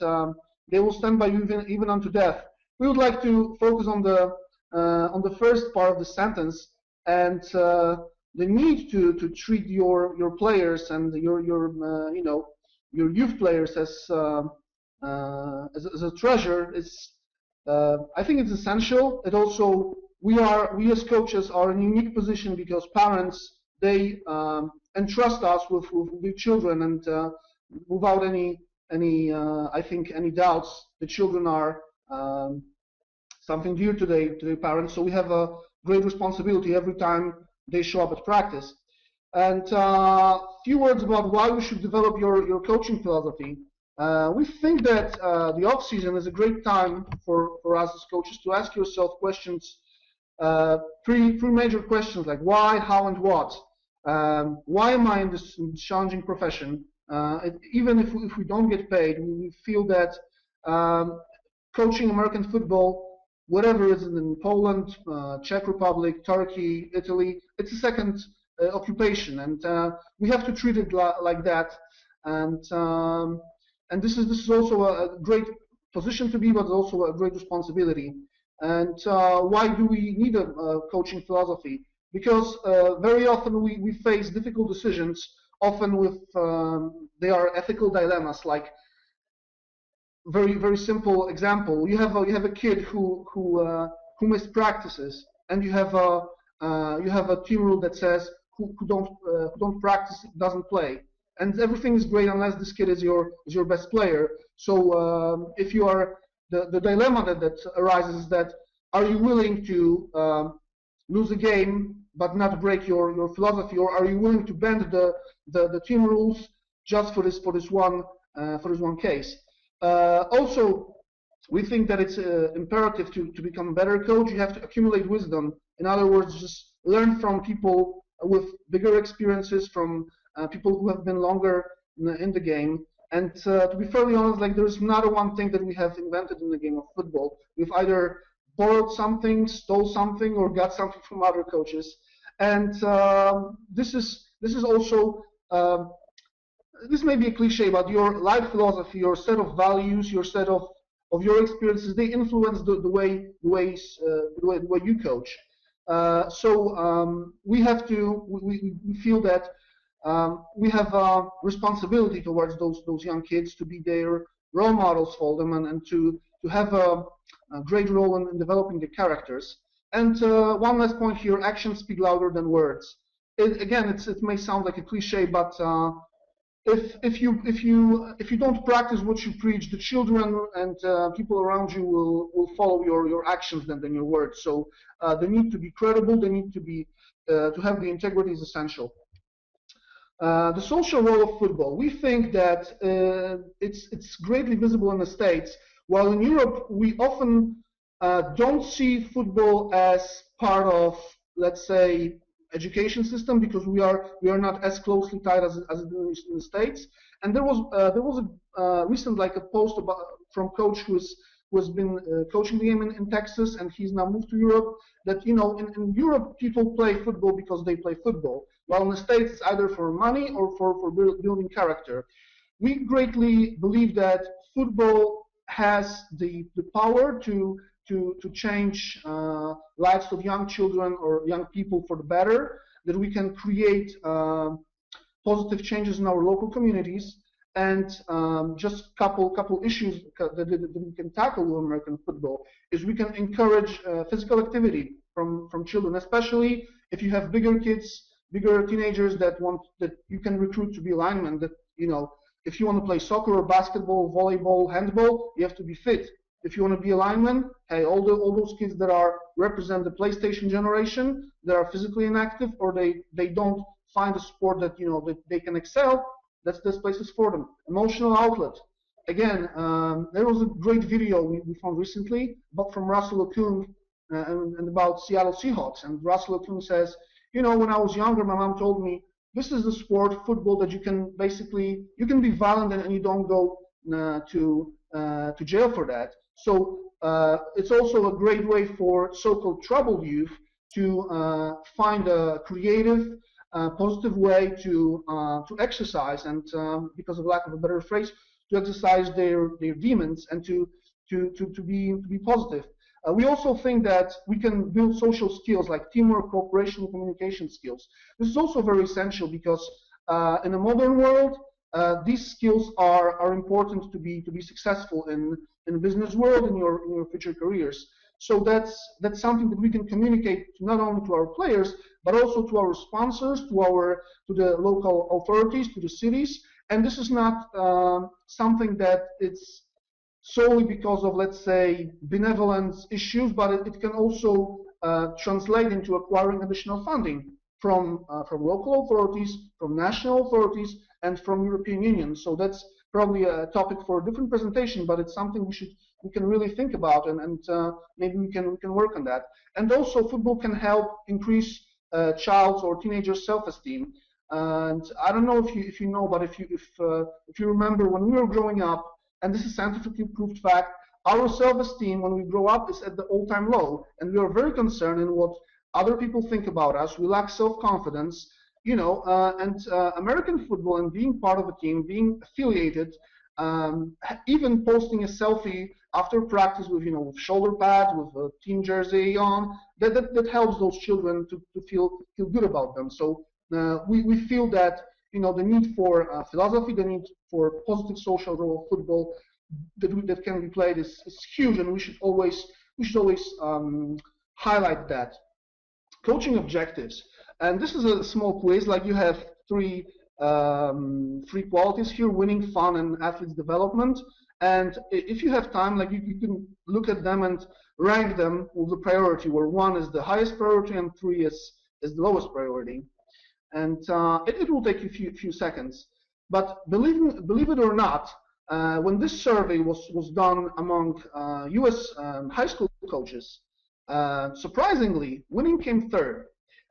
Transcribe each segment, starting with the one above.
they will stand by you even unto death. We would like to focus on the first part of the sentence, and the need to treat your players and your youth players as a treasure is, I think it's essential. It also, we as coaches are in a unique position because parents, they entrust us with children, and without any I think any doubts, the children are something dear to their parents. So we have a great responsibility every time they show up at practice. And a few words about why we should develop your coaching philosophy. We think that the off-season is a great time for us as coaches to ask yourself questions, three major questions like why, how, and what. Why am I in this challenging profession? Even if we don't get paid, we feel that coaching American football, whatever is in Poland, Czech Republic, Turkey, Italy, it's a second occupation, and we have to treat it like that. And this is also a great position to be, but also a great responsibility. And why do we need a coaching philosophy? Because very often we face difficult decisions, often with they are ethical dilemmas. Like very simple example: you have a kid who missed practices, and you have a team rule that says who don't practice doesn't play. And everything is great unless this kid is your best player. So if you are, the dilemma that arises is that, are you willing to lose a game but not break your philosophy, or are you willing to bend the team rules just for this one case? Also, we think that it's imperative to become a better coach. You have to accumulate wisdom. In other words, just learn from people with bigger experiences, from people who have been longer in the game. And to be fairly honest, like, there's not one thing that we have invented in the game of football. We've either borrowed something, stole something, or got something from other coaches. And this is also, this may be a cliche, but your life philosophy, your set of values, your set of your experiences, they influence the way you coach. So we have to, we feel that we have a responsibility towards those young kids to be their role models for them, and to have a great role in developing the characters. And one last point here: actions speak louder than words. Again, it may sound like a cliche, but if you don't practice what you preach, the children and people around you will follow your actions than your words. So they need to be credible. They need to be to have the integrity is essential. The social role of football. We think that it's greatly visible in the States, while in Europe we often don't see football as part of, let's say, education system, because we are not as closely tied as it is in the States. And there was a recent, like, a post about from coach who has been coaching the game in Texas, and he's now moved to Europe, that, you know, in Europe people play football because they play football, while in the States it's either for money or for building character. We greatly believe that football has the power to change lives of young children or young people for the better, that we can create positive changes in our local communities. And just couple issues that we can tackle with American football is we can encourage physical activity from children, especially if you have bigger kids, bigger teenagers that you can recruit to be linemen. That, you know, if you want to play soccer or basketball, volleyball, handball, you have to be fit. If you want to be a lineman, hey, all those kids that represent the PlayStation generation, that are physically inactive, or they don't find a sport that, you know, that they can excel, this place is for them. Emotional outlet. Again, there was a great video we found recently from Russell Okung and about Seattle Seahawks. And Russell Okung says, you know, when I was younger, my mom told me, this is the sport, football, that you can basically, you can be violent and you don't go to jail for that. So it's also a great way for so-called troubled youth to find a creative, positive way to exercise, and because of lack of a better phrase, exercise their demons and to be positive. We also think that we can build social skills like teamwork, cooperation, and communication skills. This is also very essential because in a modern world, these skills are important to be successful in the business world, in your future careers. So that's something that we can communicate not only to our players but also to our sponsors, to the local authorities, to the cities. And this is not something that it's solely because of, let's say, benevolence issues, but it can also translate into acquiring additional funding from local authorities, from national authorities, and from European Union. So that's probably a topic for a different presentation, but it's something we can really think about, and maybe we can work on that. And also, football can help increase child's or teenagers' self-esteem. And I don't know if you know, but if you remember when we were growing up, and this is scientifically proved fact, our self-esteem when we grow up is at the all-time low, and we are very concerned in what other people think about us. We lack self-confidence, you know, and American football and being part of a team, being affiliated, even posting a selfie after practice with, you know, with shoulder pads, with a team jersey on, that helps those children to feel good about them. So we feel that, you know, the need for philosophy, the need for positive social role of football that can be played is huge, and we should always highlight that. Coaching objectives, and this is a small quiz. Like, you have three qualities here: winning, fun, and athletes development. And if you have time, like, you can look at them and rank them with the priority, where 1 is the highest priority and 3 is the lowest priority. And it will take you a few seconds. But believe it or not, when this survey was done among US high school coaches, surprisingly, winning came third.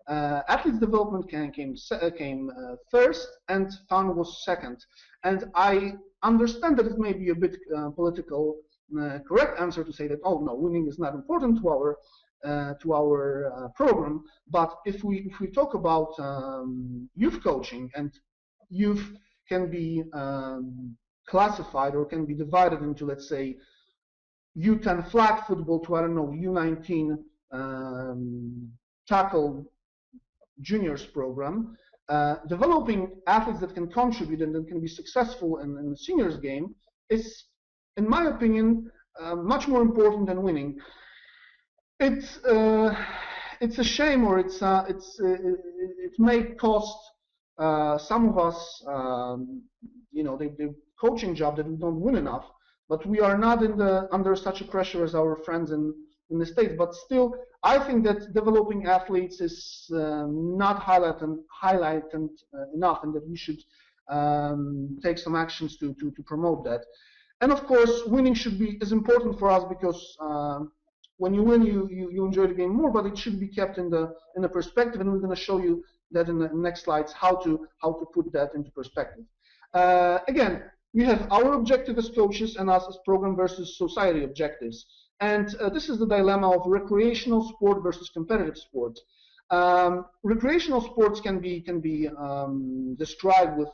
Athletes development came first, and fun was second. And I understand that it may be a bit political correct answer to say that, oh no, winning is not important to our program. But if we talk about youth coaching, and youth can be classified or can be divided into, let's say, U10 flag football to, I don't know, U19 tackle juniors program, developing athletes that can contribute and that can be successful in the seniors game is, in my opinion, much more important than winning. It's a shame, or it may cost some of us, you know, the coaching job, that we don't win enough. But we are not under such a pressure as our friends in the States. But still, I think that developing athletes is not highlighted enough, and that we should take some actions to promote that. And of course, winning is important for us, because when you win, you enjoy the game more. But it should be kept in the perspective, and we're going to show you that in the next slides how to put that into perspective. Again, we have our objective as coaches and us as program versus society objectives. And this is the dilemma of recreational sport versus competitive sport. Recreational sports can be described with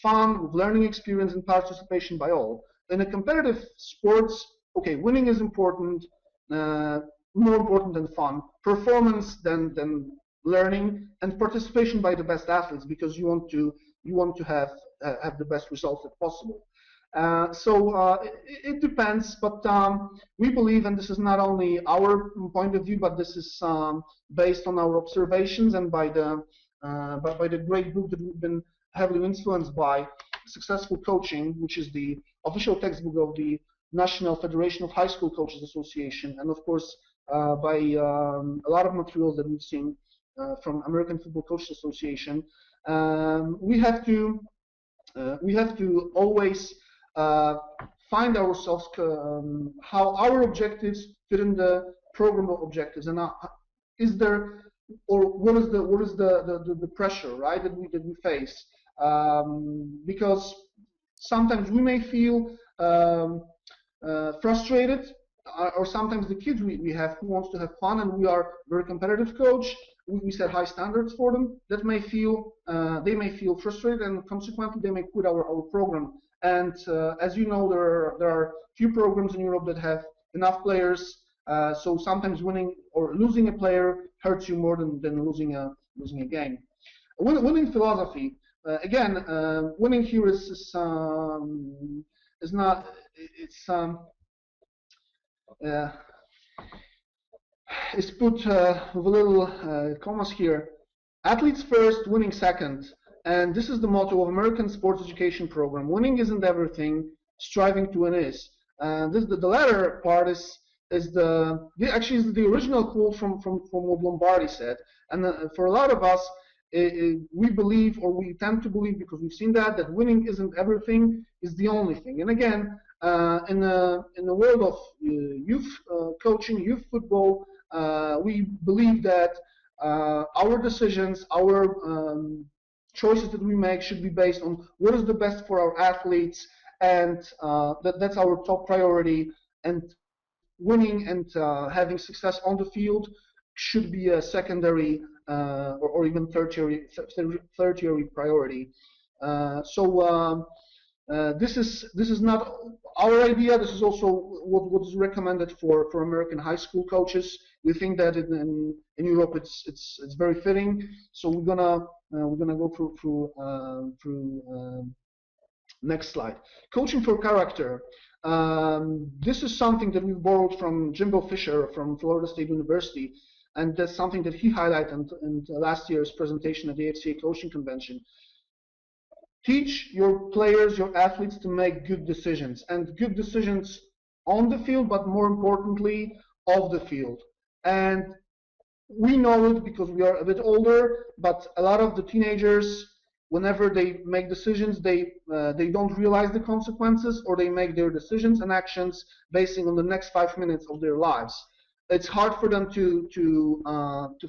fun, with learning experience and participation by all. In a competitive sports, okay, winning is important, more important than fun, performance than learning, and participation by the best athletes, because you want to have the best results as possible. So it depends, but we believe, and this is not only our point of view, but this is based on our observations and by the great book that we've been heavily influenced by, Successful Coaching, which is the official textbook of the National Federation of High School Coaches Association, and of course by a lot of materials that we've seen from American Football Coaches Association. We have to always find ourselves how our objectives fit in the program objectives, and is there, or what is the pressure, right, that we face, because sometimes we may feel frustrated, or sometimes the kids we have who wants to have fun, and we are very competitive coach. We set high standards for them. That may feel they may feel frustrated, and consequently they may quit our program And as you know, there are few programs in Europe that have enough players. So sometimes winning or losing a player hurts you more than losing a game. Winning philosophy. Again, winning here is not. It's is put with a little commas here. Athletes first, winning second. And this is the motto of American Sports Education Program. Winning isn't everything, striving to win is. The latter part is actually is the original quote from what Lombardi said. And for a lot of us, we believe, or we tend to believe, because we've seen that winning isn't everything, is the only thing. And again, in the world of youth coaching, youth football, we believe that our decisions, our choices that we make should be based on what is the best for our athletes, and that's our top priority. And winning and having success on the field should be a secondary or even tertiary priority. This is not our idea. This is also what is recommended for American high school coaches. We think that in Europe it's very fitting. So we're gonna go through next slide. Coaching for character. This is something that we've borrowed from Jimbo Fisher from Florida State University, and that's something that he highlighted in last year's presentation at the AFCA Coaching Convention. Teach your players, your athletes, to make good decisions, and good decisions on the field, but more importantly, off the field. And we know it because we are a bit older, but a lot of the teenagers, whenever they make decisions, they don't realize the consequences, or they make their decisions and actions basing on the next 5 minutes of their lives. It's hard for them to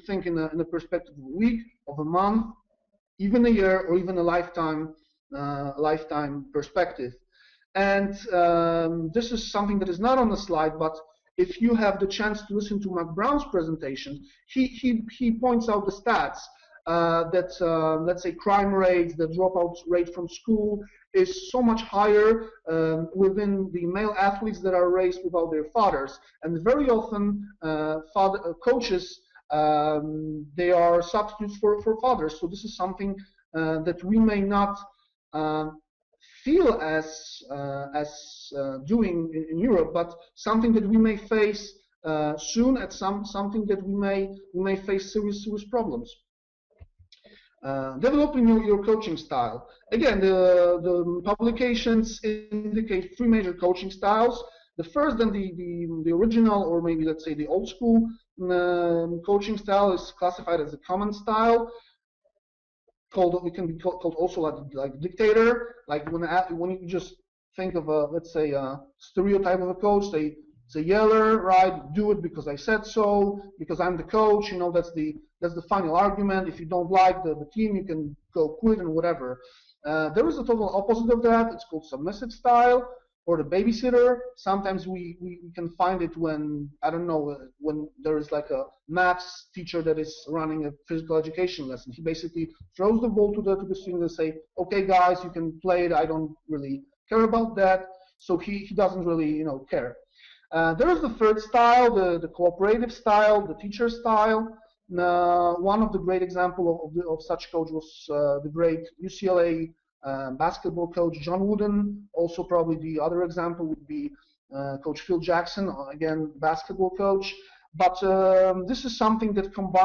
think in a perspective of a week, of a month, even a year, or even a lifetime perspective. And this is something that is not on the slide, but if you have the chance to listen to Mac Brown's presentation, he points out the stats that let's say crime rates, the dropout rate from school is so much higher within the male athletes that are raised without their fathers. And very often coaches, they are substitutes for fathers. So this is something that we may not feel as doing in Europe, but something that we may face soon, at something that we may face serious problems. Developing your coaching style. Again, the publications indicate 3 major coaching styles. The first, and the original, or maybe let's say the old school coaching style, is classified as a common style. It can be called also like dictator. Like when you just think of let's say a stereotype of a coach, it's a yeller, right? Do it because I said so, because I'm the coach. You know, that's the final argument. If you don't like the team, you can go quit and whatever. There is a total opposite of that. It's called submissive style, or the babysitter. Sometimes we can find it when, I don't know, when there is like a maths teacher that is running a physical education lesson. He basically throws the ball to the students and say, okay guys, you can play it, I don't really care about that. So he doesn't really care. There is the third style, the cooperative style, the teacher style. One of the great examples of such coach was the great UCLA basketball coach John Wooden. Also, probably the other example would be Coach Phil Jackson, again basketball coach. But this is something that combines